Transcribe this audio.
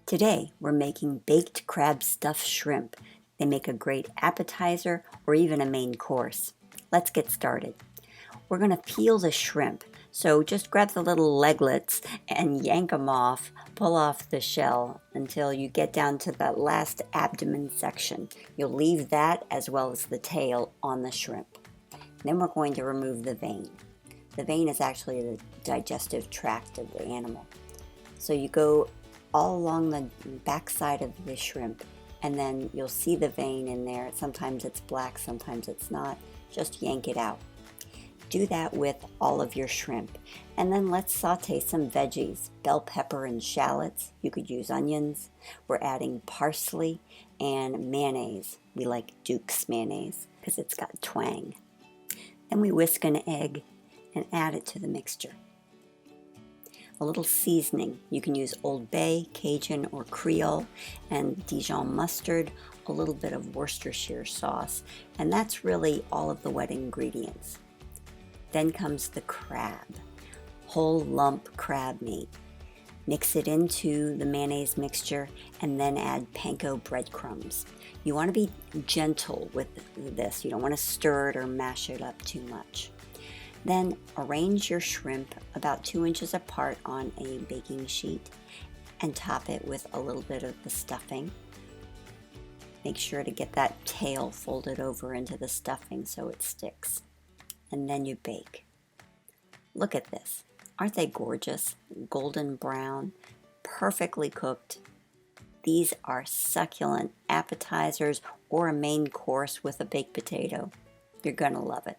Today we're making baked crab stuffed shrimp. They make a great appetizer or even a main course. Let's get started. We're going to peel the shrimp, so just grab the little leglets and yank them off, pull off the shell until you get down to that last abdomen section. You'll leave that as well as the tail on the shrimp. Then we're going to remove the vein. The vein is actually the digestive tract of the animal. So you go all along the back side of the shrimp, and then you'll see the vein in there. Sometimes it's black, sometimes it's not. Just yank it out. Do that with all of your shrimp. And then let's saute some veggies, bell pepper and shallots. You could use onions. We're adding parsley and mayonnaise. We like Duke's mayonnaise because it's got twang. Then we whisk an egg and add it to the mixture. A little seasoning. You can use Old Bay, Cajun, or Creole, and Dijon mustard, a little bit of Worcestershire sauce, and that's really all of the wet ingredients. Then comes the crab, whole lump crab meat. Mix it into the mayonnaise mixture and then add panko breadcrumbs. You want to be gentle with this. You don't want to stir it or mash it up too much. Then arrange your shrimp about 2 inches apart on a baking sheet and top it with a little bit of the stuffing. Make sure to get that tail folded over into the stuffing so it sticks. And then you bake. Look at this. Aren't they gorgeous? Golden brown, perfectly cooked. These are succulent appetizers or a main course with a baked potato. You're gonna love it.